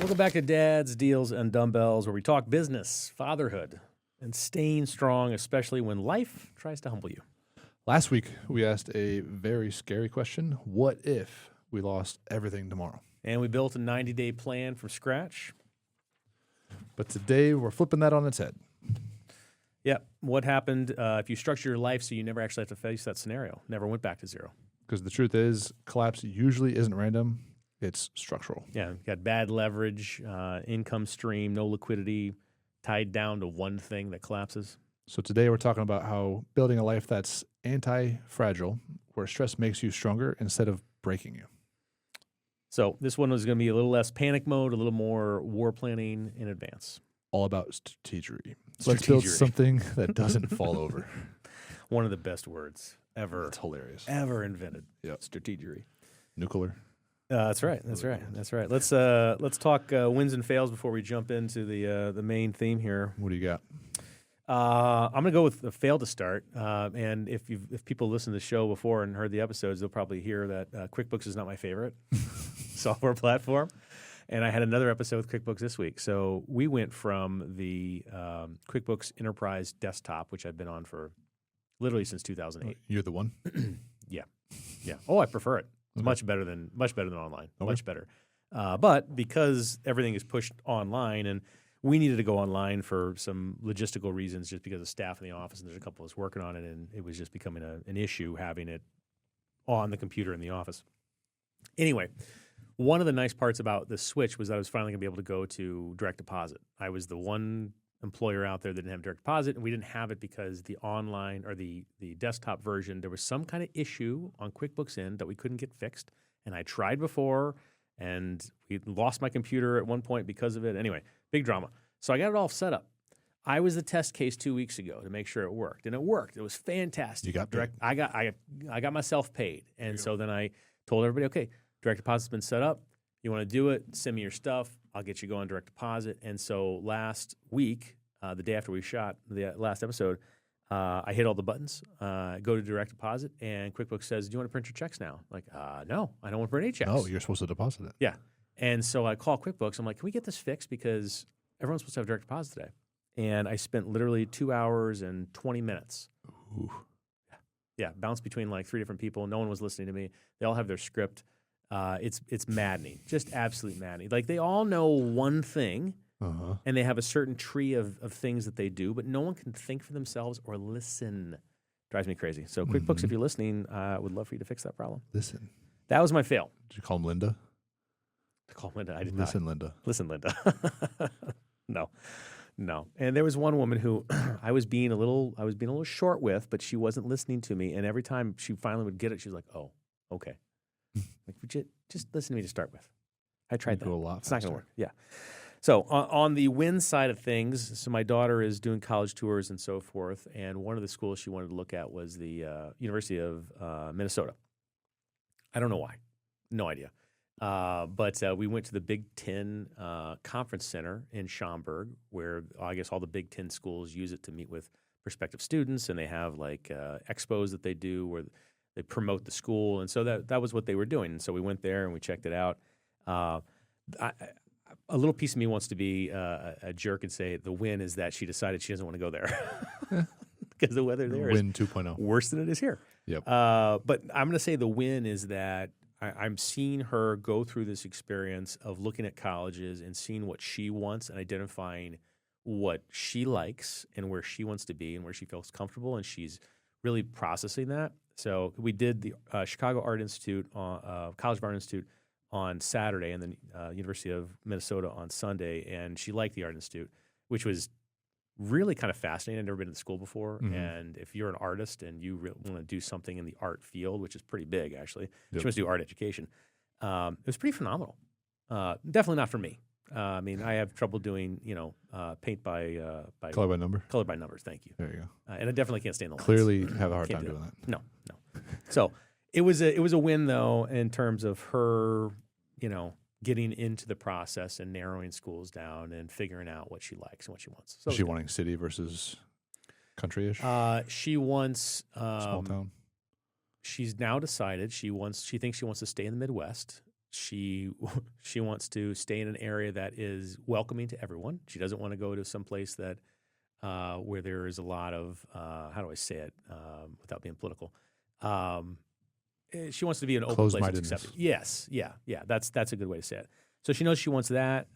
Welcome back to Dads, Deals, and Dumbbells, where we talk business, fatherhood, and staying strong, especially when life tries to humble you. Last week, we asked a very scary question. What if we lost everything tomorrow? And we built a 90-day plan from scratch. But today, we're flipping that on its head. Yeah. What happened if you structure your life so you never actually have to face that scenario? Never went back to zero. Because the truth is, collapse usually isn't random. It's structural. Yeah. You got bad leverage, income stream, no liquidity, tied down to one thing that collapses. So today, we're talking about how building a life that's anti-fragile, where stress makes you stronger instead of breaking you. So this one was going to be a little less panic mode, a little more war planning in advance. All about strategery. Let's build something that doesn't fall over. One of the best words ever. That's hilarious. Ever invented. Yep. Strategery. Nuclear. That's right. That's right. That's right. Let's talk wins and fails before we jump into the main theme here. What do you got? I'm gonna go with a fail to start. And if people listen to the show before and heard the episodes, they'll probably hear that QuickBooks is not my favorite software platform. And I had another episode with QuickBooks this week. So we went from the QuickBooks Enterprise Desktop, which I've been on for literally since 2008. You're the one? Yeah. Oh, I prefer it. It's Okay. much better than online. Okay. Much better. But because everything is pushed online, and we needed to go online for some logistical reasons, just because of staff in the office, and there's a couple of us working on it, and it was just becoming an issue having it on the computer in the office. Anyway, one of the nice parts about the switch was that I was finally going to be able to go to direct deposit. I was the one employer out there that didn't have direct deposit, and we didn't have it because the online or the desktop version, there was some kind of issue on QuickBooks End that we couldn't get fixed. And I tried before, and we lost my computer at one point because of it. Anyway, big drama. So I got it all set up. I was the test case 2 weeks ago to make sure it worked, and it worked. It was fantastic. You got direct. I got myself paid, and so then I told everybody, okay, direct deposit's been set up. You want to do it? Send me your stuff. I'll get you going direct deposit. And so last week, the day after we shot the last episode, I hit all the buttons, go to direct deposit, and QuickBooks says, do you want to print your checks now? Like, no, I don't want to print any checks. Oh, you're supposed to deposit it. Yeah. And so I call QuickBooks. I'm like, can we get this fixed? Because everyone's supposed to have direct deposit today. And I spent literally 2 hours and 20 minutes. Ooh. Yeah, bounced between like 3 different people. No one was listening to me. They all have their script. It's maddening, just absolute maddening. Like they all know one thing, and they have a certain tree of things that they do, but no one can think for themselves or listen. Drives me crazy. So QuickBooks, if you're listening, I would love for you to fix that problem. Listen. That was my fail. Did you call him Linda? I call Linda. I did Listen, not. Linda. Listen, Linda. No. And there was one woman who I was being a little short with, but she wasn't listening to me. And every time she finally would get it, she was like, "Oh, okay." Like, would you just listen to me to start with? I tried that. Go a lot it's not faster. going to work. Yeah. So on the win side of things, so my daughter is doing college tours and so forth, and one of the schools she wanted to look at was the University of Minnesota. I don't know why. No idea. But we went to the Big Ten Conference Center in Schaumburg, where I guess all the Big Ten schools use it to meet with prospective students, and they have like expos that they do where they promote the school, and so that was what they were doing. And so we went there and we checked it out. A little piece of me wants to be a jerk and say the win is that she decided she doesn't want to go there because the weather there Win is 2.0. worse than it is here. Yep. But I'm going to say the win is that I'm seeing her go through this experience of looking at colleges and seeing what she wants and identifying what she likes and where she wants to be and where she feels comfortable, and she's really processing that. So we did the Chicago Art Institute, College of Art Institute on Saturday, and then University of Minnesota on Sunday, and she liked the Art Institute, which was really kind of fascinating. I'd never been to the school before, and if you're an artist and you want to do something in the art field, which is pretty big actually, she wants to do art education. It was pretty phenomenal. Definitely not for me. I mean, I have trouble doing, paint by Color by number? Color by numbers. Thank you. There you go. And I definitely can't stay in the lines. Clearly have a hard Can't time do doing that. No. So it was a win though in terms of her, getting into the process and narrowing schools down and figuring out what she likes and what she wants. So Is she wanting city versus country-ish? She wants Small town? She's now decided she thinks she wants to stay in the Midwest. She she wants to stay in an area that is welcoming to everyone. She doesn't want to go to some place that where there is a lot of how do I say it without being political. She wants to be an open place that's Closed-mindedness. accepting. Yes, yeah. That's a good way to say it. So she knows she wants that.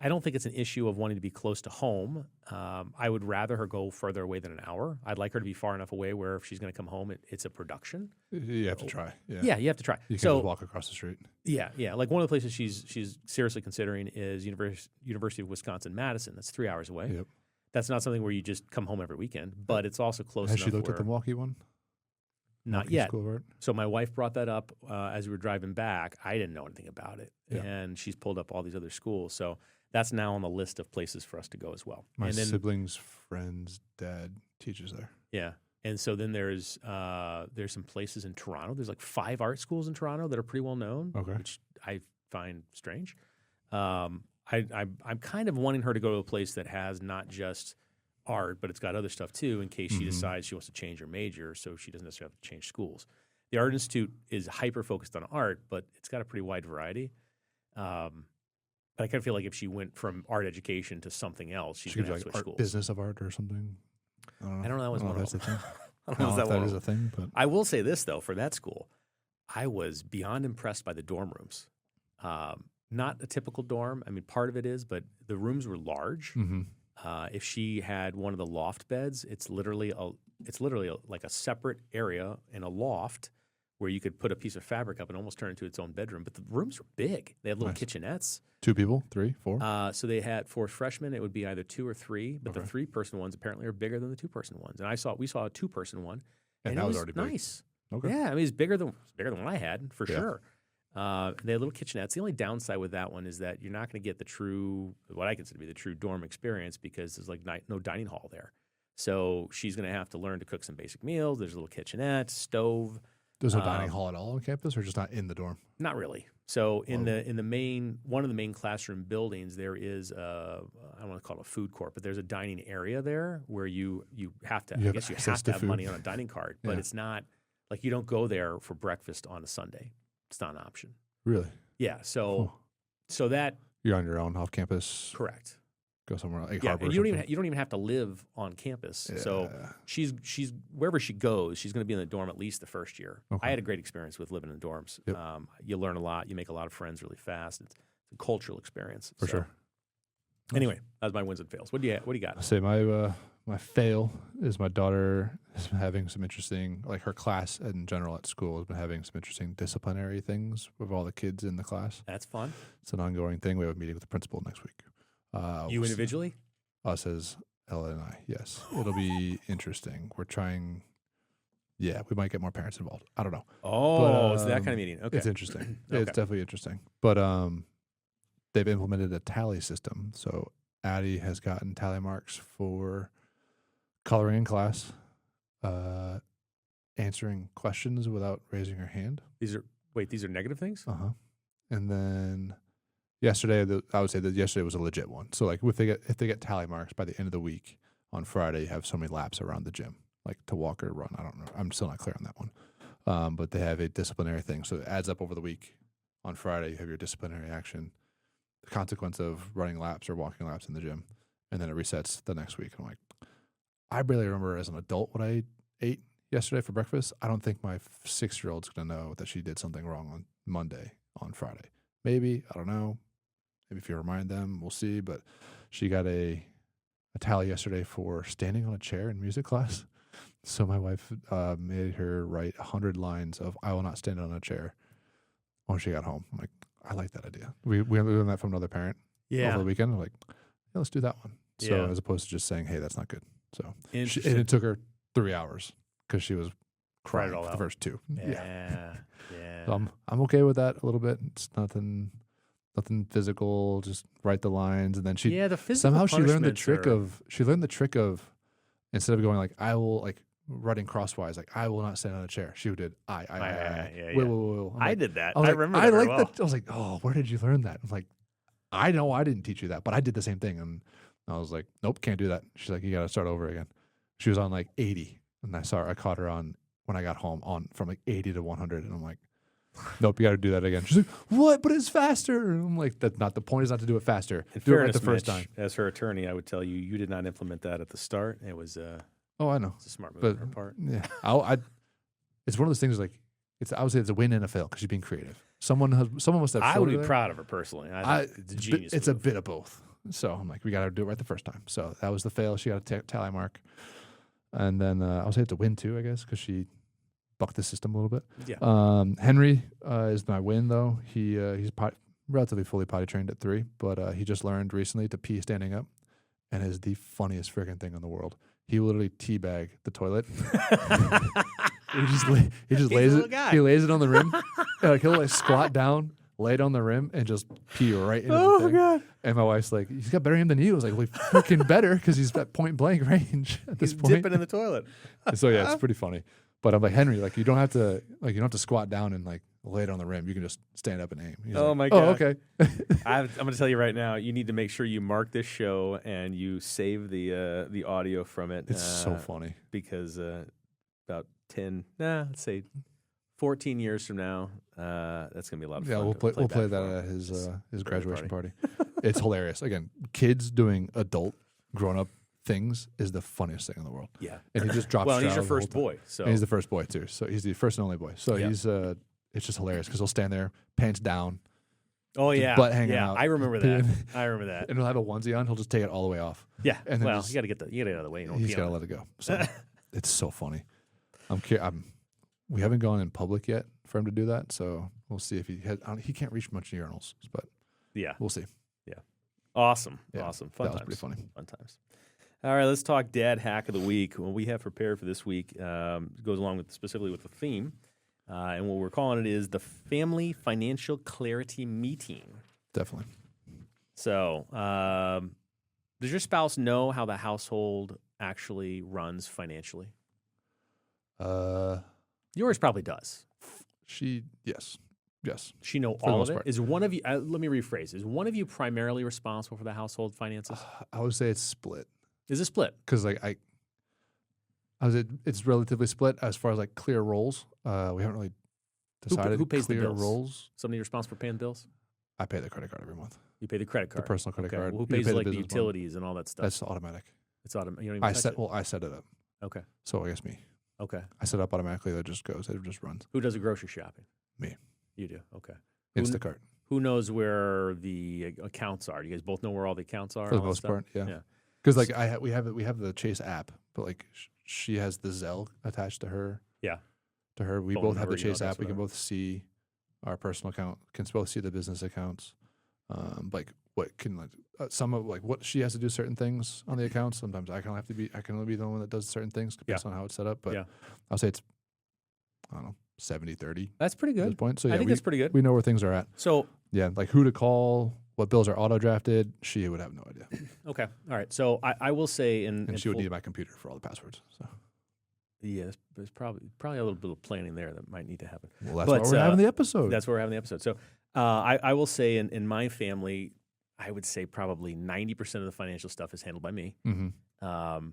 I don't think it's an issue of wanting to be close to home. I would rather her go further away than an hour. I'd like her to be far enough away where if she's going to come home, it's a production. You have to try. Yeah. Yeah, you have to try. You can just walk across the street. Yeah. Like one of the places she's seriously considering is University of Wisconsin-Madison. That's 3 hours away. Yep. That's not something where you just come home every weekend, but it's also close enough. Has she looked at the where- Milwaukee one? Not Milwaukee yet. School of Art? So my wife brought that up as we were driving back. I didn't know anything about it, Yeah. and she's pulled up all these other schools. So that's now on the list of places for us to go as well. My and then, siblings' friend's dad teaches there. yeah, and so then there's some places in Toronto. There's like 5 art schools in Toronto that are pretty well known, Okay. which I find strange. I'm kind of wanting her to go to a place that has not just art, but it's got other stuff too, in case she decides she wants to change her major, so she doesn't necessarily have to change schools. The Art Institute is hyper focused on art, but it's got a pretty wide variety. But I kind of feel like if she went from art education to something else, she's She going could to do have to like switch art schools. business of art or something. I don't know. I don't know that was one if of that's a them. thing. I I don't know don't if know that if that one is a thing, but I will say this, though, for that school, I was beyond impressed by the dorm rooms. Not a typical dorm. I mean, part of it is, but the rooms were large. mm-hmm. If she had one of the loft beds, it's literally like a separate area in a loft where you could put a piece of fabric up and almost turn it into its own bedroom. But the rooms were big. They had little Nice. kitchenettes. 2 people, 3, 4. So they had for freshmen, it would be either 2 or 3. But the Okay. 3-person ones apparently are bigger than the 2-person ones. And we saw a 2-person one, And and that it was was already big. nice. Okay. Yeah, I mean it's bigger than what I had for Yeah. sure. They had little kitchenettes. The only downside with that one is that you're not going to get what I consider to be the true dorm experience because there's like no dining hall there. So she's going to have to learn to cook some basic meals. There's a little kitchenette, stove. There's no dining hall at all on campus, or just not in the dorm? Not really. So in the main one of the main classroom buildings, there is I don't want to call it a food court, but there's a dining area there where you have to. You I have guess you access have to to have food. money on a dining card, but Yeah. it's not like you don't go there for breakfast on a Sunday. It's not an option. Really? Yeah. So Cool. so that You're on your own off campus. correct. Go somewhere like Yeah, Harbor. and or you don't something. even have to live on campus. So Yeah. she's wherever she goes, she's going to be in the dorm at least the first year. Okay. I had a great experience with living in dorms. Yep. You learn a lot. You make a lot of friends really fast. It's a cultural experience. For So, sure. Anyway, that was my wins and fails. What do you got? I say my fail is my daughter has been having some interesting, like her class in general at school has been having some interesting disciplinary things with all the kids in the class. That's fun. It's an ongoing thing. We have a meeting with the principal next week. You individually? Us as Ella and I, yes. It'll be interesting. We're trying, we might get more parents involved. I don't know. Oh, it's that kind of meeting. Okay. It's interesting. Okay. It's definitely interesting. But they've implemented a tally system. So Addie has gotten tally marks for coloring in class, answering questions without raising her hand. These are negative things? Uh-huh. And then yesterday, I would say that yesterday was a legit one. So like if they get tally marks by the end of the week on Friday, you have so many laps around the gym, like to walk or run. I don't know. I'm still not clear on that one. But they have a disciplinary thing. So it adds up over the week. On Friday, you have your disciplinary action, the consequence of running laps or walking laps in the gym, and then it resets the next week. I'm like, I barely remember as an adult what I ate yesterday for breakfast. I don't think my 6-year-old's going to know that she did something wrong on Monday, on Friday. Maybe, I don't know. Maybe if you remind them, we'll see. But she got a tally yesterday for standing on a chair in music class. So my wife made her write 100 lines of "I will not stand on a chair" when she got home. I'm like, I like that idea. We learned that from another parent over the weekend. I'm like, yeah, let's do that one. So Yeah. as opposed to just saying, hey, that's not good. So and Interesting. it took her 3 hours because she was Cried it crying all for the out. first 2. Yeah. So I'm okay with that a little bit. It's nothing physical. Just write the lines, and then the physical somehow she learned the punishments trick of instead of going like I will, like writing crosswise, like I will not stand on a chair. She did I. yeah. Whoa. I'm I like- did that. I was I like, remember I that very like well. that. I was like, oh, where did you learn that? I'm like, I know I didn't teach you that, but I did the same thing. And I was like, nope, can't do that. She's like, you got to start over again. She was on like 80, and I caught her on when I got home on from like 80 to 100, and I'm like, Nope, you got to do that again. She's like, what? But it's faster. And I'm like, that's not the point. Is not to do it faster. In Do it right fairness, the first Mitch, time. as her attorney, I would tell you, you did not implement that at the start. It was Oh, I know. it's a smart move But on her part. yeah, it's one of those things like I would say it's a win and a fail because she's being creative. Someone must have. I showed would her be there. proud of her personally. I think it's a genius. It's a move. bit of both. So I'm like, we got to do it right the first time. So that was the fail. She got a tally mark, and then I would say it's a win too, I guess, because she bucked the system a little bit. Yeah. Henry is my win though. He's relatively fully potty trained at 3, but he just learned recently to pee standing up, and is the funniest freaking thing in the world. He will literally teabag the toilet. he just lays it. Guy. He lays it on the rim. He'll like squat down, lay it on the rim, and just pee right into the thing. God! And my wife's like, "He's got better aim than you." I was like, "Well, freaking better because he's at point blank range at this He's point." dipping in the toilet. So yeah, it's pretty funny. But I'm like, Henry, like you don't have to squat down and like lay it on the rim. You can just stand up and aim. He's Oh like, my God. Oh, okay. I'm going to tell you right now. You need to make sure you mark this show and you save the audio from it. It's so funny because about 10, let's say 14 years from now, that's going to be a lot of fun. Yeah, we'll play that at his graduation party. It's hilarious. Again, kids doing adult, grown up things is the funniest thing in the world. Yeah, and he just drops. Well, and he's straddle your the whole first time. boy, so And he's the first boy too. So he's the first and only boy. So Yeah. he's it's just hilarious because he'll stand there, pants down, oh his yeah, butt hanging yeah. out. I remember that. I remember that. and he'll have a onesie on. He'll just take it all the way off. Yeah, and then well, just- you got to get it out of the way. You don't He's pee got to on let it go. So it's so funny. We haven't gone in public yet for him to do that. So we'll see if he can't reach much urinals, but Yeah, we'll see. awesome, Yeah, awesome, fun that was times. pretty funny. Fun times. All right, let's talk dad hack of the week. What we have prepared for this week goes along specifically with the theme, and what we're calling it is the Family Financial Clarity Meeting. Definitely. So, does your spouse know how the household actually runs financially? Yours probably does. Yes. She know For the all most of it. part. Is one of you? Let me rephrase. Is one of you primarily responsible for the household finances? I would say it's split Is it split? because like it's relatively split as far as like clear roles. We haven't really decided who pays the clear bills? roles. Somebody responsible for paying bills? I pay the credit card every month. You pay the credit card. The personal credit Okay. card. Well, who You pays pay like the business one. utilities and all that stuff? That's automatic. It's automatic. You don't even I touch set it? I set it up. Okay. So I guess me. Okay. I set it up automatically. That just goes. It just runs. Who does the grocery shopping? Me. You do. Okay. Who- Instacart Who knows where the accounts are? Do you guys both know where all the accounts are? for and the all that most stuff? part. Yeah. Yeah. Because like we have the Chase app, but like she has the Zelle attached to her. Yeah. To her, we Phone both have number, the email Chase address, app. We can whatever. both see our personal account. Can both see the business accounts. Like what can like some of like what she has to do certain things on the accounts. Sometimes I can only be the one that does certain things based on how it's set up. But Yeah. I'll say it's I don't know 70-30 That's pretty at this good. point. So yeah, I think we, that's pretty good. we know where things are at. So, Yeah, like who to call, what bills are auto drafted. She would have no idea, okay. All right. So I will say and she would need my computer for all the passwords. So yeah, there's probably a little bit of planning there that might need to happen. well, that's But, why we're having the episode. That's where we're having the episode. So I will say in my family, I would say probably 90% of the financial stuff is handled by me. Mm-hmm.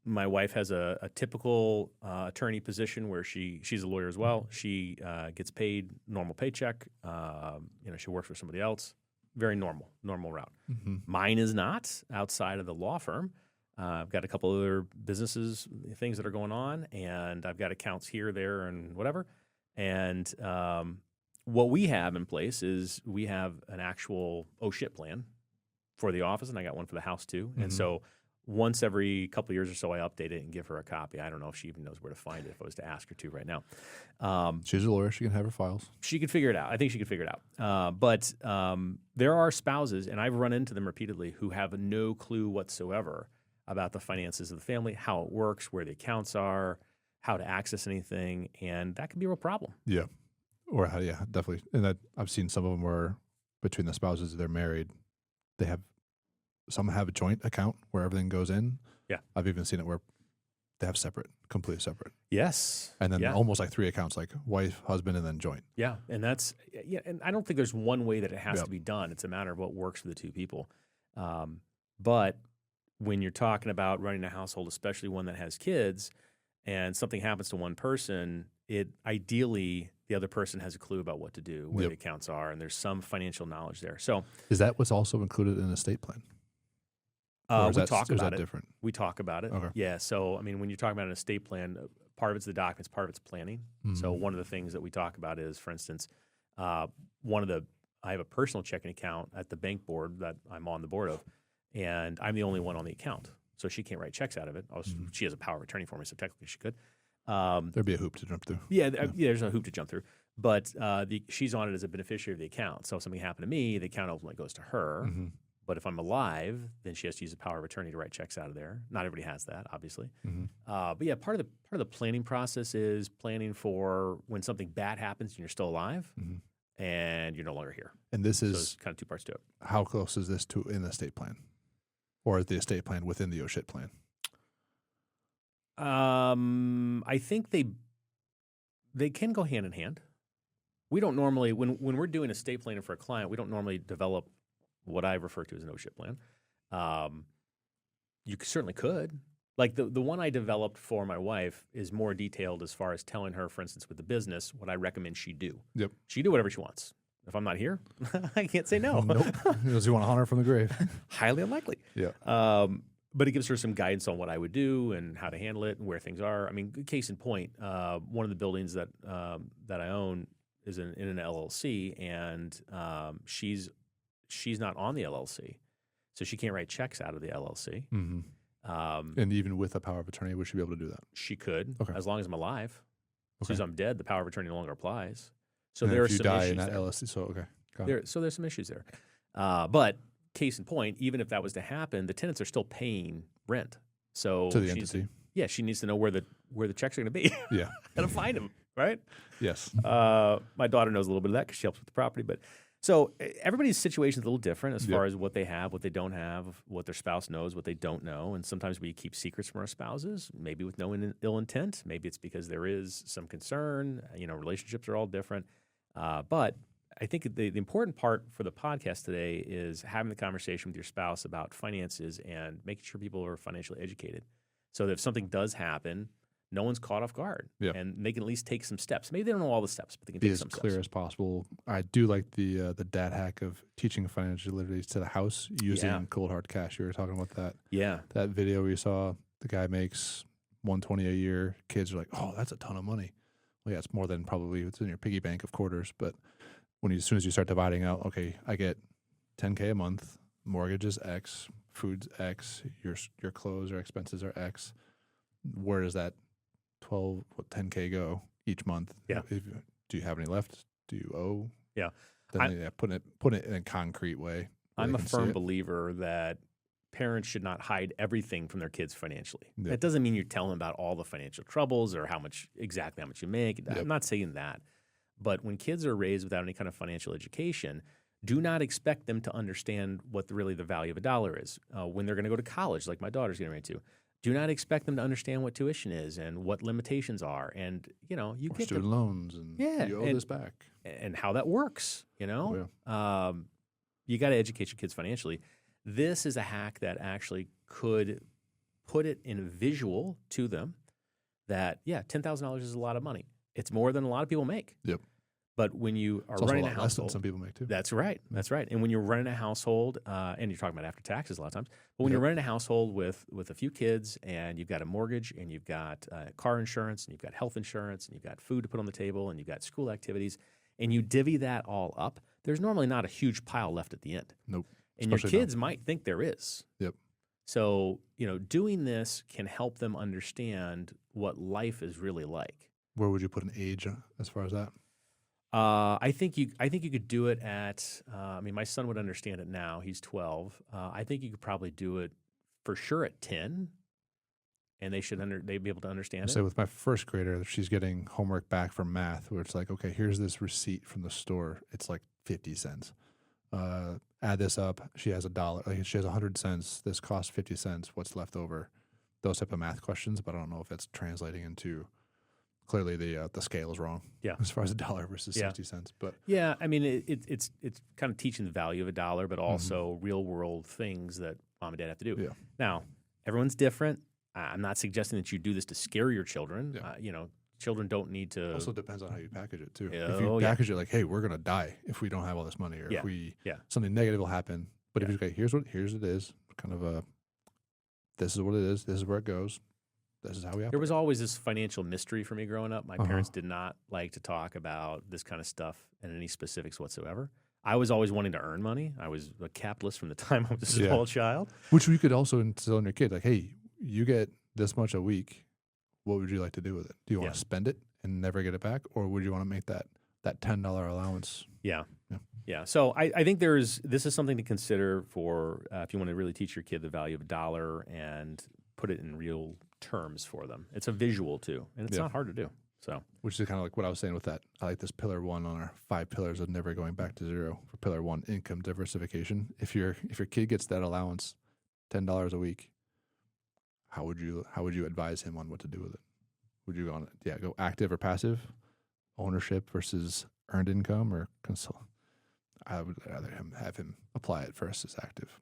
My wife has a typical attorney position where she's a lawyer as well. She gets paid normal paycheck. She works for somebody else. Very normal route. Mm-hmm. Mine is not outside of the law firm. I've got a couple other businesses, things that are going on, and I've got accounts here, there, and whatever. And what we have in place is we have an actual plan for the office, and I got one for the house too. Mm-hmm. And so once every couple of years or so, I update it and give her a copy. I don't know if she even knows where to find it if I was to ask her to right now. She's a lawyer. She can have her files. She could figure it out. I think she could figure it out. But there are spouses, and I've run into them repeatedly, who have no clue whatsoever about the finances of the family, how it works, where the accounts are, how to access anything, and that can be a real problem. Yeah. Or yeah, definitely. And that I've seen some of them where between the spouses, they're married, some have a joint account where everything goes in. Yeah. I've even seen it where they have completely separate. Yes. And then yeah. almost like 3 accounts, like wife, husband, and then joint. Yeah, and and I don't think there's one way that it has Yep. to be done. It's a matter of what works for the two people. But when you're talking about running a household, especially one that has kids, and something happens to one person, ideally the other person has a clue about what to do, where the accounts are, and there's some financial knowledge there. So is that what's also included in an estate plan? We talk about it. Different? We talk about it. Okay. Yeah. So, I mean, when you're talking about an estate plan, part of it's the documents, part of it's planning. Mm-hmm. So one of the things that we talk about is, for instance, I have a personal checking account at the bank board that I'm on the board of, and I'm the only one on the account. So she can't write checks out of it. She has a power of attorney for me, so technically she could. There'd be a hoop to jump through. Yeah, there's a hoop to jump through. But she's on it as a beneficiary of the account. So if something happened to me, the account ultimately goes to her. Mm-hmm. But if I'm alive, then she has to use the power of attorney to write checks out of there. Not everybody has that, obviously. Mm-hmm. But yeah, part of the planning process is planning for when something bad happens and you're still alive and you're no longer here. And this is there's kind of two parts to it. How close is this to in the estate plan, or is the estate plan within the oh shit plan? I think they can go hand in hand. We don't normally when we're doing estate planning for a client, we don't normally develop what I refer to as an oh-shit plan. You certainly could. Like the one I developed for my wife is more detailed as far as telling her, for instance, with the business, what I recommend she do. Yep. She do whatever she wants. If I'm not here, I can't say no. Nope. Does he want to hunt her from the grave? Highly unlikely. Yeah. But it gives her some guidance on what I would do and how to handle it and where things are. I mean, case in point, one of the buildings that I own is in an LLC, and she's not on the LLC, so she can't write checks out of the LLC. Mm-hmm. And even with a power of attorney, would she be able to do that? She could, okay. As long as I'm alive. As okay. soon as I'm dead, the power of attorney no longer applies. So and there are if you some die issues in that there. LLC, so okay. So there's some issues there. But case in point, even if that was to happen, the tenants are still paying rent. So to the entity. Yeah, she needs to know where the checks are going to be. Yeah. How to find them, right? Yes. My daughter knows a little bit of that because she helps with the property. But so everybody's situation is a little different as far as what they have, what they don't have, what their spouse knows, what they don't know. And sometimes we keep secrets from our spouses, maybe with no ill intent. Maybe it's because there is some concern. Relationships are all different. But I think the important part for the podcast today is having the conversation with your spouse about finances and making sure people are financially educated so that if something does happen, no one's caught off guard, and they can at least take some steps. Maybe they don't know all the steps, but they can take some steps. Be as clear as possible. I do like the dad hack of teaching financial literacy to the house using cold hard cash. You were talking about that. Yeah. That video where you saw the guy makes $120 a year. Kids are like, oh, that's a ton of money. Well, yeah, it's more than probably what's in your piggy bank of quarters. But as soon as you start dividing out, okay, I get $10K a month, mortgage is X, food's X, your clothes or expenses are X. Where does that $10K go each month? Yeah. Do you have any left? Do you owe? Yeah. Then put it in a concrete way. I'm a firm believer that parents should not hide everything from their kids financially. Yep. That doesn't mean you're telling them about all the financial troubles or exactly how much you make. I'm not saying that. But when kids are raised without any kind of financial education, do not expect them to understand what really the value of a dollar is. When they're going to go to college, like my daughter's getting ready to, do not expect them to understand what tuition is and what limitations are. And, you get student loans and you owe this back. And how that works, Oh, yeah. You got to educate your kids financially. This is a hack that actually could put it in a visual to them that, $10,000 is a lot of money. It's more than a lot of people make. Yep. But when you are it's also running a lot a less than household, some people make too. That's right. That's right. And when you're running a household, and you're talking about after taxes a lot of times, but when you're running a household with a few kids and you've got a mortgage and you've got car insurance and you've got health insurance and you've got food to put on the table and you've got school activities and you divvy that all up, there's normally not a huge pile left at the end. Nope. And Especially your kids might think there is. Yep. So, doing this can help them understand what life is really like. Where would you put an age as far as that? I think you could do it at. My son would understand it now. He's 12. I think you could probably do it for sure at 10, and they'd be able to understand it. So with my first grader, she's getting homework back from math, where it's like, okay, here's this receipt from the store. It's like 50 cents. Add this up. She has $1. Like she has 100 cents. This costs 50 cents. What's left over? Those type of math questions, but I don't know if it's translating into. Clearly, the scale is wrong. Yeah. As far as $1 versus 60 cents, but yeah, it's kind of teaching the value of a dollar, but also real world things that mom and dad have to do. Yeah. Now, everyone's different. I'm not suggesting that you do this to scare your children. Yeah. Children don't need to. Also depends on how you package it too. Yeah, If you package it like, hey, we're gonna die if we don't have all this money, or if something negative will happen. But if you say, here's it is, kind of this is what it is, this is where it goes, this is how we operate. There was always this financial mystery for me growing up. My parents did not like to talk about this kind of stuff in any specifics whatsoever. I was always wanting to earn money. I was a capitalist from the time I was a small child. Which we could also instill in your kid, like, hey, you get this much a week. What would you like to do with it? Do you want to spend it and never get it back, or would you want to make that $10 allowance? Yeah. So I think this is something to consider for if you want to really teach your kid the value of a dollar and put it in real terms for them. It's a visual too, and it's not hard to do. So, which is kind of like what I was saying with that. I like this pillar 1 on our 5 pillars of never going back to zero. For pillar 1, income diversification. If your kid gets that allowance, $10 a week, how would you advise him on what to do with it? Would you go active or passive, ownership versus earned income, or consult? I would rather have him apply it versus active.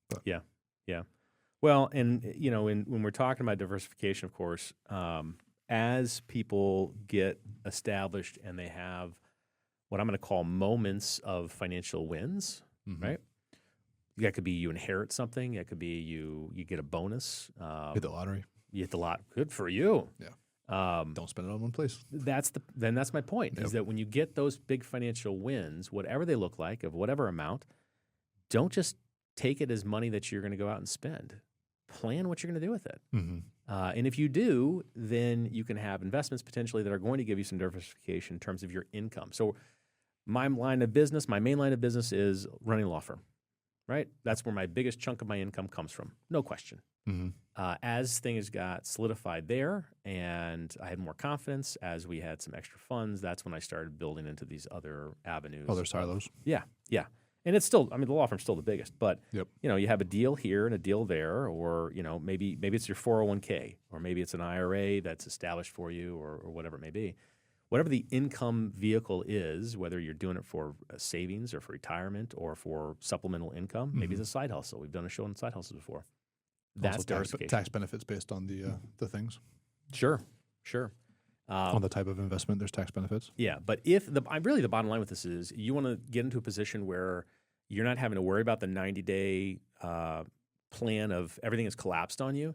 But. Yeah. Well, and when we're talking about diversification, of course, as people get established and they have what I'm going to call moments of financial wins, right? That could be you inherit something. That could be you get a bonus. Hit the lottery. You hit the lot. Good for you. Yeah. Don't spend it on one place. That's my point, is that when you get those big financial wins, whatever they look like, of whatever amount, don't just take it as money that you're going to go out and spend. Plan what you're going to do with it. And if you do, then you can have investments potentially that are going to give you some diversification in terms of your income. So my main line of business is running a law firm, right? That's where my biggest chunk of my income comes from, no question. As things got solidified there and I had more confidence, as we had some extra funds, that's when I started building into these other avenues. Other silos. Yeah. And it's still, the law firm's still the biggest, but you have a deal here and a deal there, or maybe it's your 401k, or maybe it's an IRA that's established for you, or whatever it may be. Whatever the income vehicle is, whether you're doing it for savings or for retirement or for supplemental income, maybe it's a side hustle. We've done a show on side hustles before. That's diversification. Tax benefits based on the things. Sure. On the type of investment, there's tax benefits. Yeah, but the bottom line with this is you want to get into a position where you're not having to worry about the 90-day plan of everything has collapsed on you.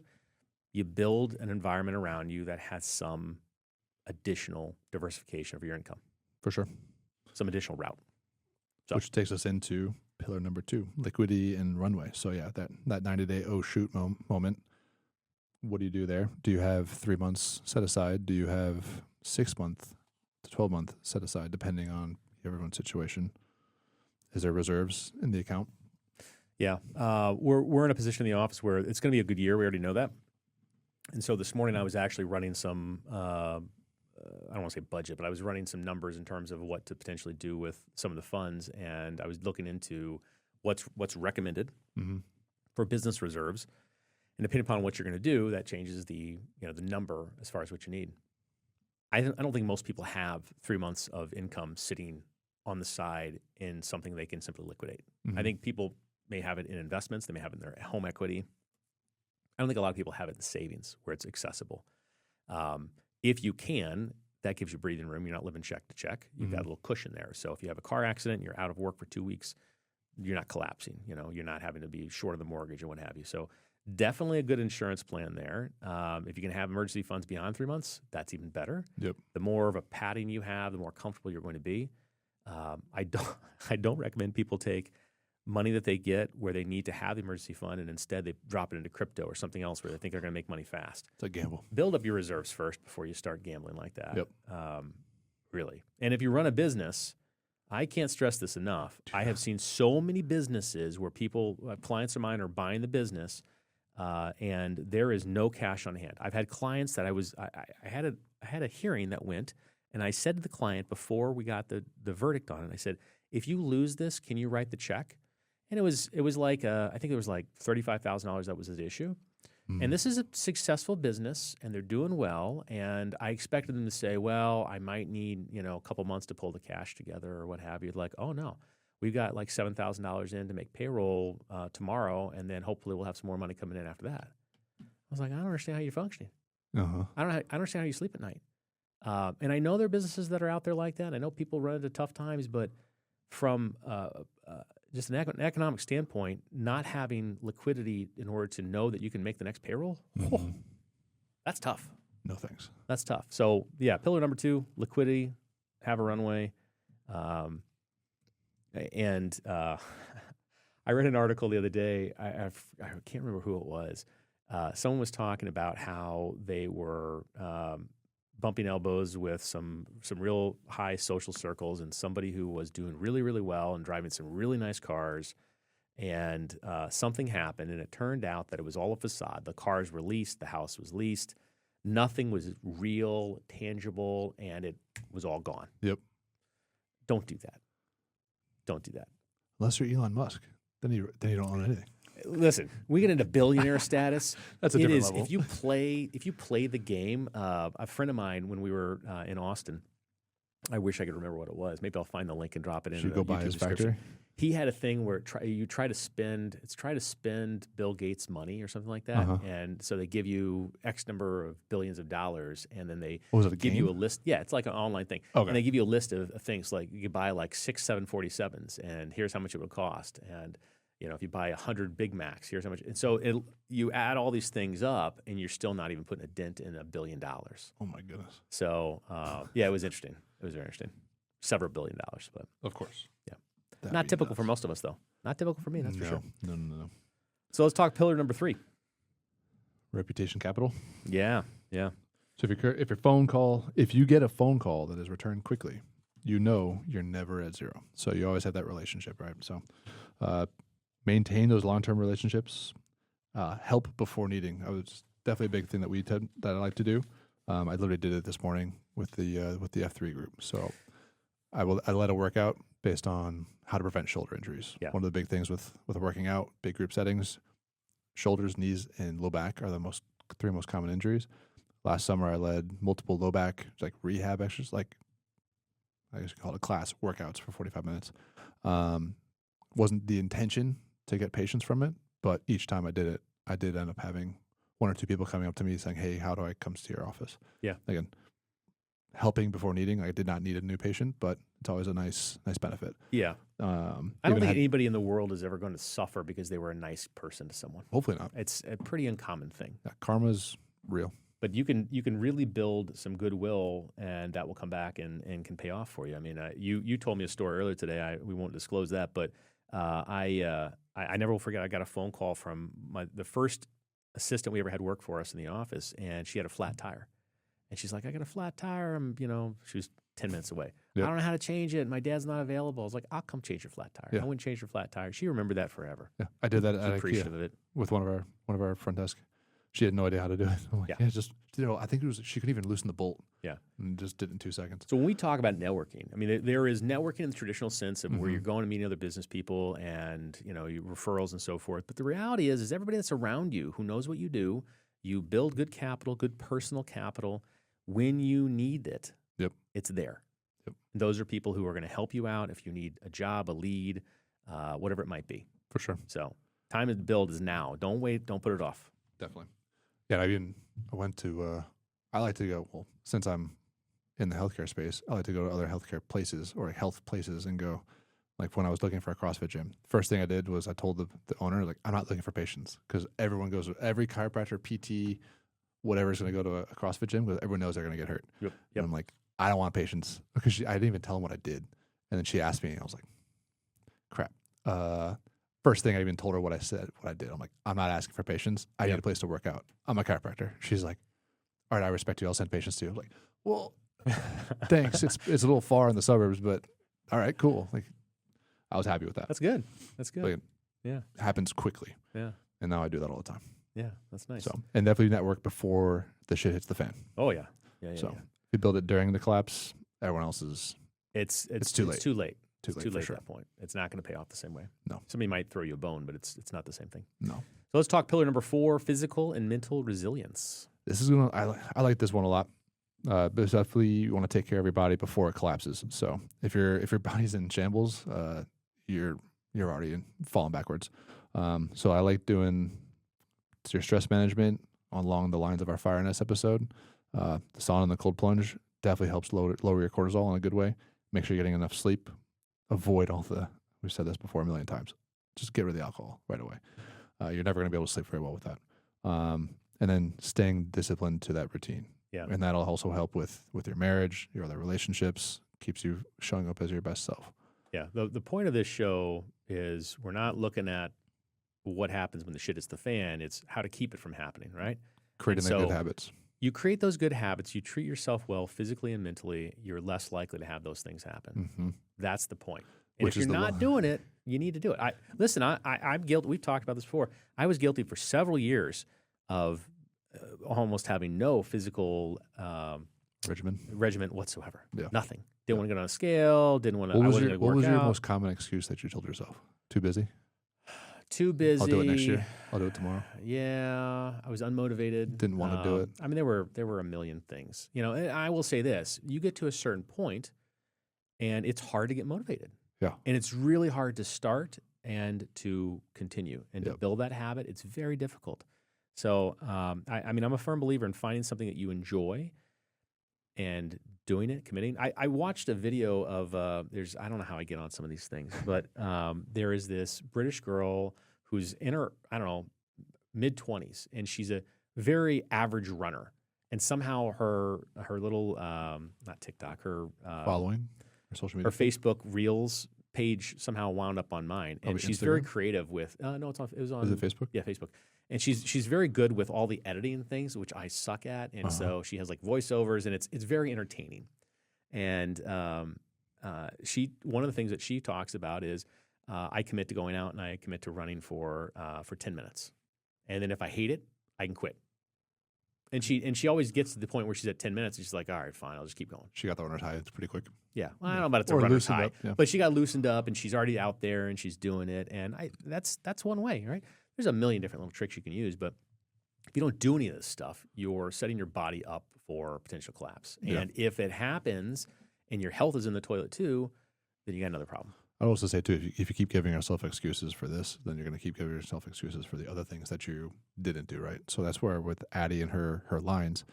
You build an environment around you that has some additional diversification of your income. For sure. Some additional route. So. Which takes us into pillar number 2, liquidity and runway. So that 90-day oh shoot moment. What do you do there? Do you have 3 months set aside? Do you have 6 month to 12 month set aside, depending on everyone's situation? Is there reserves in the account? Yeah. We're in a position in the office where it's going to be a good year. We already know that. And so this morning I was actually running some, I don't want to say budget, but I was running some numbers in terms of what to potentially do with some of the funds. And I was looking into what's recommended for business reserves. And depending upon what you're going to do, that changes the number as far as what you need. I don't think most people have 3 months of income sitting on the side in something they can simply liquidate. I think people may have it in investments. They may have it in their home equity. I don't think a lot of people have it in savings where it's accessible. If you can, that gives you breathing room. You're not living check to check. You've got a little cushion there. So if you have a car accident and you're out of work for 2 weeks, you're not collapsing. You're not having to be short of the mortgage or what have you. So definitely a good insurance plan there. If you can have emergency funds beyond 3 months, that's even better. Yep. The more of a padding you have, the more comfortable you're going to be. I don't recommend people take money that they get where they need to have the emergency fund and instead they drop it into crypto or something else where they think they're going to make money fast. It's a gamble. Build up your reserves first before you start gambling like that. Yep. Really. And if you run a business, I can't stress this enough. I have seen so many businesses where clients of mine are buying the business and there is no cash on hand. I've had clients that I had a hearing that went, and I said to the client before we got the verdict on it, I said, if you lose this, can you write the check? And it was like I think it was like $35,000 that was at issue. And this is a successful business, and they're doing well. And I expected them to say, well, I might need a couple months to pull the cash together or what have you. Like, oh no, we've got like $7,000 in to make payroll tomorrow, and then hopefully we'll have some more money coming in after that. was like, I don't understand how you're functioning. Uh-huh. I don't understand how you sleep at night. And I know there are businesses that are out there like that. I know people run into tough times, but from just an economic standpoint, not having liquidity in order to know that you can make the next payroll, that's tough. No thanks. That's tough. So, yeah, pillar number 2, liquidity, have a runway. And I read an article the other day. I can't remember who it was. Someone was talking about how they were bumping elbows with some real high social circles and somebody who was doing really, really well and driving some really nice cars. And something happened, and it turned out that it was all a facade. The cars were leased. The house was leased. Nothing was real, tangible, and it was all gone. Yep. Don't do that. Don't do that. Unless you're Elon Musk, then you don't own anything. Listen, we get into billionaire status. That's a different level. If you play the game. A friend of mine, when we were in Austin, I wish I could remember what it was. Maybe I'll find the link and drop it in. Should you go buy his factory? He had a thing where you try to spend Bill Gates' money or something like that, and so they give you X number of billions of dollars, and then they give you a list. Yeah, it's like an online thing, and they give you a list of things like you could buy like 6 747s, and here's how much it would cost, and if you buy 100 Big Macs, here's how much. And so you add all these things up, and you're still not even putting a dent in $1 billion. Oh my goodness! So yeah, it was interesting. It was very interesting. Several $1 billion, but of course, yeah. Not typical for most of us, though. Not typical for me, that's for sure. No. So let's talk pillar number 3. Reputation capital. Yeah. So if you get a phone call that is returned quickly, you're never at zero. So you always have that relationship, right? So maintain those long-term relationships. Help before needing. Was definitely a big thing that I like to do. I literally did it this morning with the F3 group. So I led a workout based on how to prevent shoulder injuries. Yeah. One of the big things with working out, big group settings, shoulders, knees, and low back are the 3 most common injuries. Last summer, I led multiple low back rehab exercises, I guess you call it class workouts for 45 minutes. Wasn't the intention to get patients from it, but each time I did it, I did end up having 1 or 2 people coming up to me saying, "Hey, how do I come to your office?" Yeah. Again, helping before needing. I did not need a new patient, but it's always a nice benefit. Yeah. I don't think anybody in the world is ever going to suffer because they were a nice person to someone. Hopefully not. It's a pretty uncommon thing. Yeah, karma's real. But you can really build some goodwill, and that will come back and can pay off for you. I mean, you told me a story earlier today. We won't disclose that, but I never will forget. I got a phone call from the first assistant we ever had work for us in the office, and she had a flat tire. And she's like, "I got a flat tire." She was 10 minutes away. Yep. I don't know how to change it. My dad's not available. I was like, "I'll come change your flat tire." Yeah. I wouldn't change your flat tire. She remembered that forever. Yeah, I did that at appreciative IKEA of it. with one of our front desk. She had no idea how to do it. I'm like, yeah, just I think she couldn't even loosen the bolt. Yeah, and just did it in 2 seconds. So when we talk about networking, I mean, there is networking in the traditional sense of where you're going to meet other business people and you referrals and so forth. But the reality is everybody that's around you who knows what you do. You build good capital, good personal capital. When you need it, it's there. Yep. Those are people who are going to help you out if you need a job, a lead, whatever it might be. For sure. So time to build is now. Don't wait. Don't put it off. Definitely. Yeah, I went to, I like to go, well, since I'm in the healthcare space, I like to go to other healthcare places or health places and go, like when I was looking for a CrossFit gym, first thing I did was I told the owner, I'm not looking for patients because everyone goes to every chiropractor, PT, whatever is going to go to a CrossFit gym because everyone knows they're going to get hurt. Yep. And I'm like, I don't want patients because I didn't even tell them what I did. And then she asked me, and I was like, crap. First thing I even told her what I did. I'm like, I'm not asking for patients. I need a place to work out. I'm a chiropractor. She's like, all right, I respect you. I'll send patients to you. I'm like, well, thanks. It's a little far in the suburbs, but all right, cool. I was happy with that. That's good. Yeah. It happens quickly. Yeah. And now I do that all the time. Yeah, that's nice. So, and definitely network before the shit hits the fan. Oh yeah. So if you build it during the collapse, everyone else is. It's too late. It's too late. Too late at that point. It's not going to pay off the same way. No. Somebody might throw you a bone, but it's not the same thing. No. So let's talk pillar number 4: physical and mental resilience. This is I like this one a lot. But definitely you want to take care of your body before it collapses. So if your body's in shambles, you're already falling backwards. So I like doing your stress management, along the lines of our Fire Nest episode, the sauna and the cold plunge definitely helps lower your cortisol in a good way. Make sure you're getting enough sleep. Avoid we've said this before a million times. Just get rid of the alcohol right away. You're never going to be able to sleep very well with that. And then staying disciplined to that routine. Yeah. And that'll also help with your marriage, your other relationships, keeps you showing up as your best self. Yeah. The point of this show is we're not looking at what happens when the shit hits the fan. It's how to keep it from happening, right? Creating the good habits. You create those good habits, you treat yourself well physically and mentally, you're less likely to have those things happen. Mm-hmm. That's the point. And if you're not doing it, you need to do it. I'm guilty. We've talked about this before. I was guilty for several years of almost having no physical regimen whatsoever. Yeah. Nothing. Didn't want to get on a scale. Didn't want to. What was your most common excuse that you told yourself? Too busy. Too busy. I'll do it next year. I'll do it tomorrow. Yeah, I was unmotivated. Didn't want to do it. I mean, there were a million things. And I will say this: you get to a certain point, and it's hard to get motivated. Yeah. And it's really hard to start and to continue and to build that habit. It's very difficult. So, I'm a firm believer in finding something that you enjoy and doing it, committing. I watched a video of, I don't know how I get on some of these things, but there is this British girl who's in her, mid-20s, and she's a very average runner. And somehow her little, not TikTok, her following, her social media, her Facebook Reels page somehow wound up on mine. And she's Instagram? very creative with, no, it was on. Is it Facebook? Yeah, Facebook. And she's very good with all the editing things, which I suck at. And so she has like voiceovers, and it's very entertaining. And one of the things that she talks about is I commit to going out and I commit to running for 10 minutes. And then if I hate it, I can quit. And she always gets to the point where she's at 10 minutes and she's like, all right, fine, I'll just keep going. She got the runner's high. It's pretty quick. Yeah. Well, I don't know about it's a runner's high, but she got loosened up and she's already out there and she's doing it. And that's one way, right? There's a million different little tricks you can use, but if you don't do any of this stuff, you're setting your body up for potential collapse. And if it happens and your health is in the toilet too, then you got another problem. I'd also say too, if you keep giving yourself excuses for this, then you're going to keep giving yourself excuses for the other things that you didn't do, right? So that's where with Addie and her lines,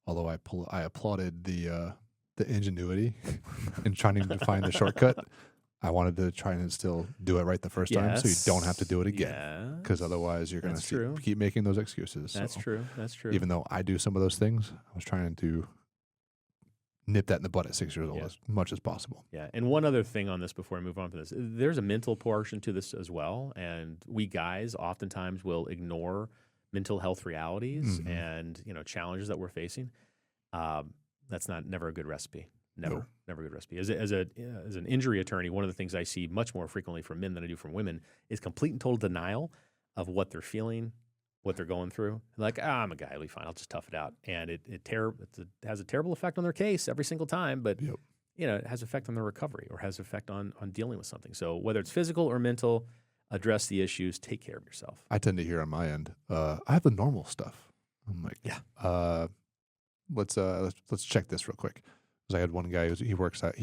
although I applauded the ingenuity in trying to find the shortcut, I wanted to try and still do it right the first time, so you don't have to do it again. Because otherwise, you're going to keep making those excuses. That's true. That's true. Even though I do some of those things, I was trying to nip that in the bud at 6 years old as much as possible. Yeah. And one other thing on this before I move on from this, there's a mental portion to this as well. And we guys oftentimes will ignore mental health realities and challenges that we're facing. That's never a good recipe. Never a good recipe. As an injury attorney, one of the things I see much more frequently from men than I do from women is complete and total denial of what they're feeling, what they're going through. Like, I'm a guy, I'll be fine. I'll just tough it out. And it has a terrible effect on their case every single time, but it has effect on their recovery or has effect on dealing with something. So whether it's physical or mental, address the issues, take care of yourself. I tend to hear on my end, I have the normal stuff. I'm like, let's check this real quick. Because I had one guy he works out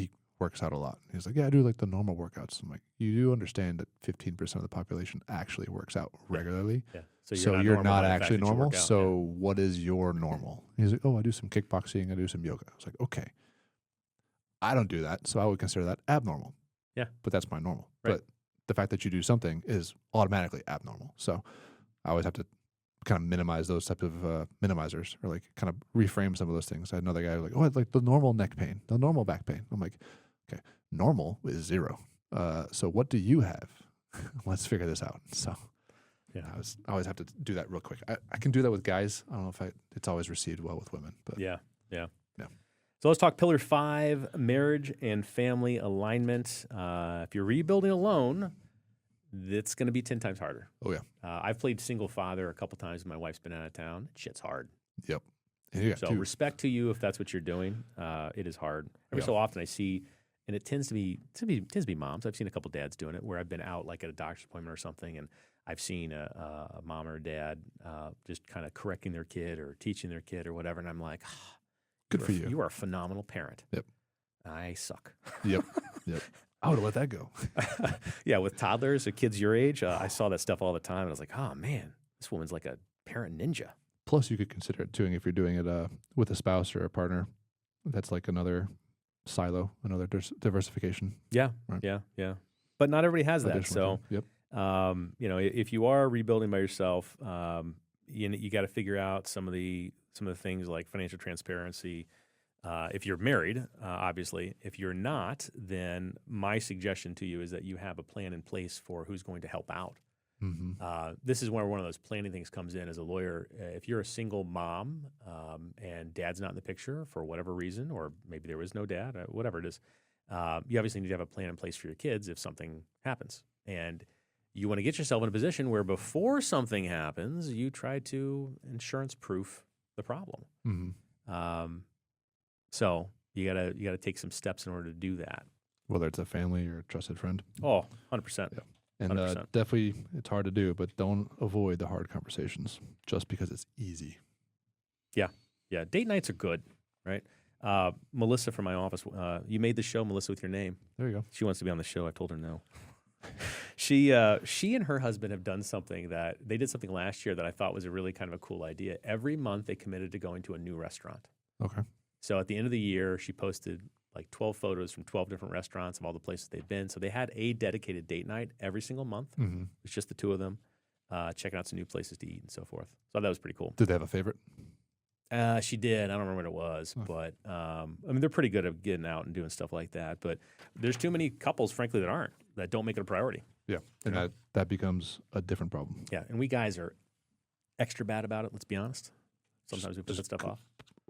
a lot. He's like, yeah, I do like the normal workouts. I'm like, you do understand that 15% of the population actually works out regularly. Yeah. So you're not actually normal. So what is your normal? He's like, oh, I do some kickboxing. I do some yoga. I was like, okay. I don't do that. So I would consider that abnormal. Yeah. But that's my normal. Right. But the fact that you do something is automatically abnormal. So I always have to kind of minimize those types of minimizers or like kind of reframe some of those things. I had another guy like, oh, I like the normal neck pain, the normal back pain. I'm like, okay, normal is 0. So what do you have? Let's figure this out. So I always have to do that real quick. I can do that with guys. I don't know if it's always received well with women, but yeah. So let's talk pillar 5, marriage and family alignment. If you're rebuilding alone, it's going to be 10 times harder. Oh, yeah. I've played single father a couple times when my wife's been out of town. Shit's hard. Yep. So respect to you if that's what you're doing. It is hard. Every so often I see, and it tends to be moms. I've seen a couple dads doing it where I've been out like at a doctor's appointment or something, and I've seen a mom or a dad just kind of correcting their kid or teaching their kid or whatever, and I'm like, good for you. You are a phenomenal parent. Yep. I suck. Yep. I would have let that go. Yeah, with toddlers or kids your age, I saw that stuff all the time. And I was like, oh, man, this woman's like a parent ninja. Plus, you could consider it too, and if you're doing it with a spouse or a partner, that's like another silo, another diversification. Yeah, Right. yeah. But not everybody has that. Additional So, thing. Yep. if you are rebuilding by yourself, you got to figure out some of the things like financial transparency. If you're married, obviously. If you're not, then my suggestion to you is that you have a plan in place for who's going to help out. Mm-hmm. This is where one of those planning things comes in as a lawyer. If you're a single mom and dad's not in the picture for whatever reason, or maybe there was no dad, whatever it is, you obviously need to have a plan in place for your kids if something happens. And you want to get yourself in a position where before something happens, you try to insurance-proof the problem. Mm-hmm. So you gotta take some steps in order to do that. Whether it's a family or a trusted friend. Oh, 100%. Yeah. And 100%. definitely, it's hard to do, but don't avoid the hard conversations just because it's easy. Yeah, date nights are good, right? Melissa from my office, you made the show, Melissa, with your name. There you go. She wants to be on the show. I told her no. She and her husband have done something that they did something last year that I thought was a really kind of a cool idea. Every month they committed to going to a new restaurant. Okay. So at the end of the year, she posted like 12 photos from 12 different restaurants of all the places they've been. So they had a dedicated date night every single month. Mm-hmm. It's just the two of them checking out some new places to eat and so forth. So that was pretty cool. Did they have a favorite? She did. I don't remember what it was, but I mean, they're pretty good at getting out and doing stuff like that. But there's too many couples, frankly, that don't make it a priority. Yeah. And that becomes a different problem. Yeah. And we guys are extra bad about it, let's be honest. Sometimes we put that stuff off.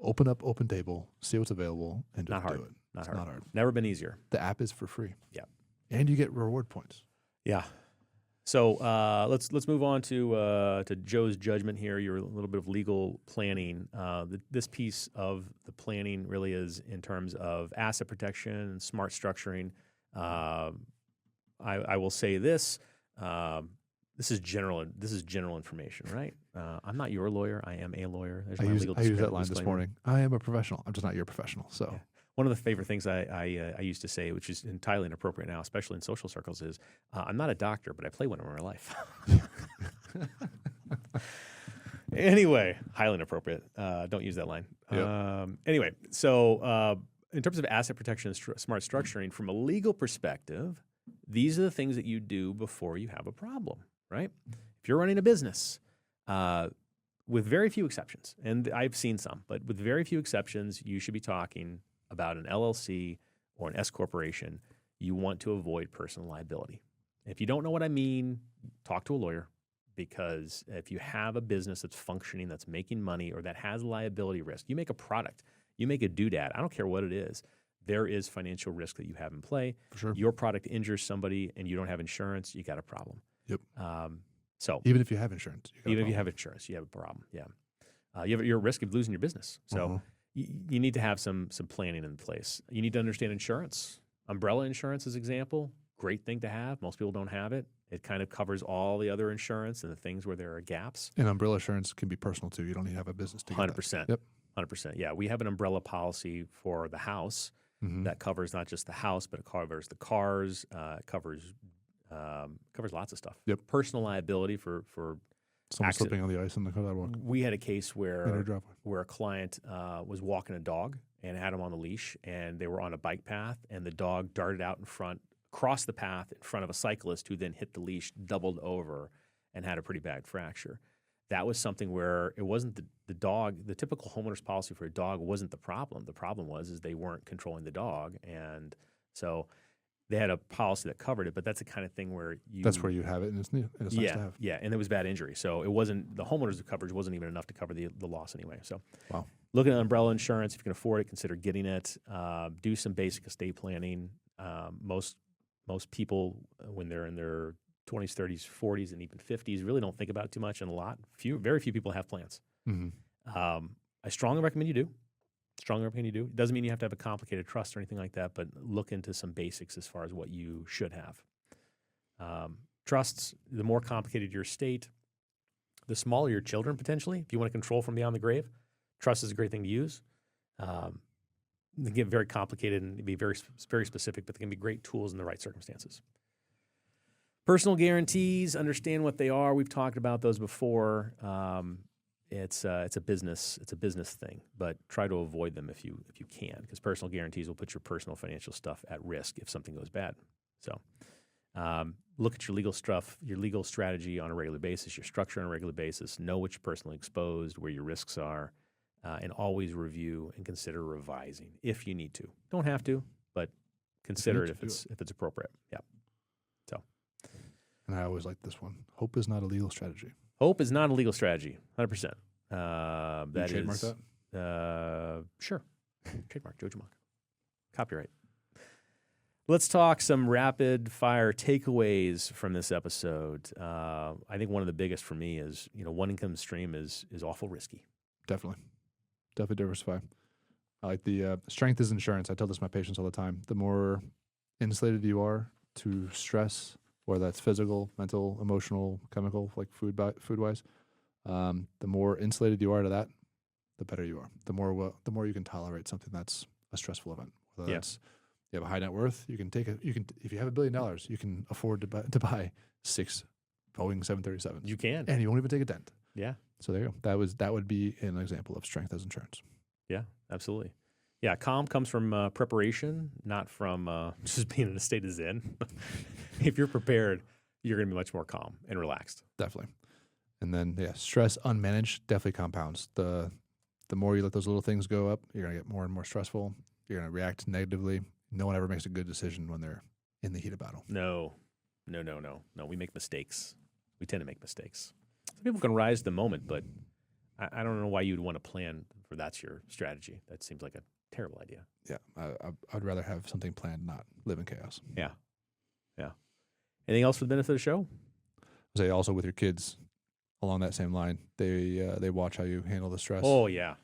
Open up Open Table, see what's available, and just Not hard. do it. Not It's hard. Never been easier. The app is for free. Yeah. And you get reward points. Yeah. So let's move on to Joe's judgment here. You're a little bit of legal planning. This piece of the planning really is in terms of asset protection and smart structuring. I will say this. This is general information, right? I'm not your lawyer. I am a lawyer. There's I my used legal that line this disclaimer. morning. I am a professional. I'm just not your professional. So. Yeah. One of the favorite things I used to say, which is entirely inappropriate now, especially in social circles, is I'm not a doctor, but I play one in my life. Anyway, highly inappropriate. Don't use that line. Yep. Anyway, so in terms of asset protection and smart structuring, from a legal perspective, these are the things that you do before you have a problem, right? If you're running a business, with very few exceptions, and I've seen some, but with very few exceptions, you should be talking about an LLC or an S corporation. You want to avoid personal liability. If you don't know what I mean, talk to a lawyer, because if you have a business that's functioning, that's making money, or that has liability risk, you make a product, you make a doodad, I don't care what it is, there is financial risk that you have in play. For sure. Your product injures somebody and you don't have insurance, you got a problem. Yep. So even if you have insurance, even if you have insurance, you have a problem. Yeah. You're at risk of losing your business. So you need to have some planning in place. You need to understand insurance. Umbrella insurance, as example, great thing to have. Most people don't have it. It kind of covers all the other insurance and the things where there are gaps. And umbrella insurance can be personal too. You don't need to have a business to get 100%. that. Yep. 100%. Yeah, we have an umbrella policy for the house that covers not just the house, but it covers the cars. It covers lots of stuff. Yep. Personal liability for someone slipping on the ice in the sidewalk. We had a case where a client was walking a dog and had him on the leash, and they were on a bike path, and the dog darted out in front, crossed the path in front of a cyclist who then hit the leash, doubled over, and had a pretty bad fracture. That was something where it wasn't the dog. The typical homeowner's policy for a dog wasn't the problem. The problem was they weren't controlling the dog, and so they had a policy that covered it. But that's the kind of thing where that's where you have it, and it's new. And it's nice to have. Yeah, and it was bad injury, so it wasn't the homeowner's coverage wasn't even enough to cover the loss anyway. So, wow. Looking at umbrella insurance, if you can afford it, consider getting it. Do some basic estate planning. Most people, when they're in their 20s, 30s, 40s, and even 50s, really don't think about it too much, and very few people have plans. I strongly recommend you do. It doesn't mean you have to have a complicated trust or anything like that, but look into some basics as far as what you should have. Trusts, the more complicated your estate, the smaller your children potentially. If you want to control from beyond the grave, trust is a great thing to use. They get very complicated and be very, very specific, but they can be great tools in the right circumstances. Personal guarantees, understand what they are. We've talked about those before. it's a business thing, but try to avoid them if you can, because personal guarantees will put your personal financial stuff at risk if something goes bad. So look at your legal strategy on a regular basis, your structure on a regular basis, know what you're personally exposed, where your risks are, and always review and consider revising if you need to. Don't have to, but consider it if it's appropriate. Yeah. So. And I always like this one. Hope is not a legal strategy. Hope is not a legal strategy. 100%. That you trademark is that? Sure. Trademark Joe Jamaka. Copyright. Let's talk some rapid fire takeaways from this episode. I think one of the biggest for me is, one income stream is awful risky. Definitely diversify. I like the strength is insurance. I tell this to my patients all the time. The more insulated you are to stress, whether that's physical, mental, emotional, chemical, like food wise, the more insulated you are to that, the better you are. The more you can tolerate something that's a stressful event. Whether that's you have a high net worth, you can if you have $1 billion, you can afford to buy 6 Boeing 737s. You can, and you won't even take a dent. Yeah. So there you go. That would be an example of strength as insurance. Yeah, absolutely. Yeah, calm comes from preparation, not from just being in a state of zen. If you're prepared, you're going to be much more calm and relaxed. Definitely. And then, stress unmanaged definitely compounds. The more you let those little things go up, you're going to get more and more stressful. You're going to react negatively. No one ever makes a good decision when they're in the heat of battle. No. We make mistakes. We tend to make mistakes. Some people can rise to the moment, but I don't know why you'd want to plan for that's your strategy. That seems like a terrible idea. Yeah, I'd rather have something planned, not live in chaos. Yeah. Anything else for the benefit of the show? I say also with your kids, along that same line, they watch how you handle the stress. Oh yeah,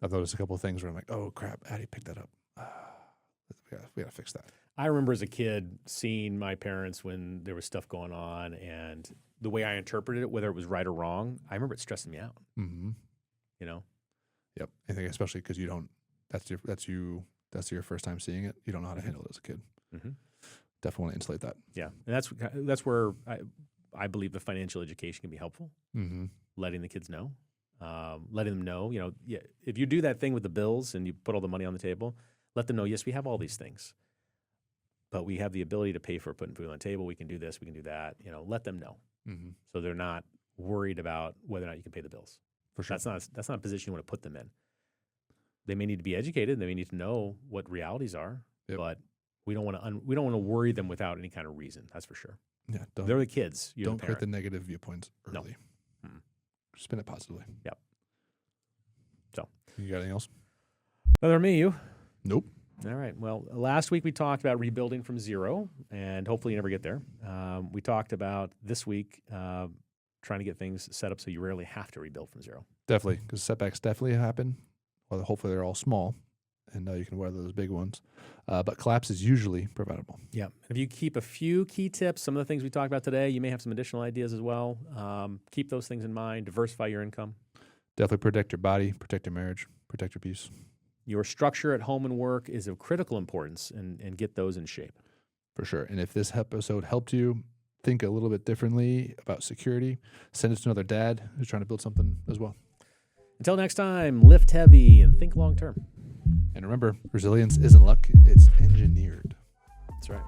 I've noticed a couple of things where I'm like, oh crap, Addie picked that up. We gotta fix that. I remember as a kid seeing my parents when there was stuff going on, and the way I interpreted it, whether it was right or wrong, I remember it stressing me out. Mm-hmm. Yep. I think especially because you don't. That's your first time seeing it. You don't know how to handle it as a kid. Mm-hmm. Definitely want to insulate that. Yeah, and that's where I believe the financial education can be helpful. Mm-hmm. Letting the kids know, letting them know, if you do that thing with the bills and you put all the money on the table, let them know, yes, we have all these things, but we have the ability to pay for putting food on the table. We can do this, we can do that. Let them know, so they're not worried about whether or not you can pay the bills. For sure, that's not a position you want to put them in. They may need to be educated. They may need to know what realities are, but we don't want to worry them without any kind of reason. That's for sure. Yeah, they're the kids. Don't create the negative viewpoints early. No. Spin it positively. Yep. So, you got anything else? Other me, you? Nope. All right. Well, last week we talked about rebuilding from zero, and hopefully you never get there. We talked about this week trying to get things set up so you rarely have to rebuild from zero. Definitely, because setbacks definitely happen. Well, hopefully they're all small, and you can weather those big ones. But collapse is usually preventable. Yeah. If you keep a few key tips, some of the things we talked about today, you may have some additional ideas as well. Keep those things in mind. Diversify your income. Definitely protect your body, protect your marriage, protect your peace. Your structure at home and work is of critical importance, and get those in shape. For sure. And if this episode helped you think a little bit differently about security, send it to another dad who's trying to build something as well. Until next time, lift heavy and think long term. And remember, resilience isn't luck, it's engineered. That's right.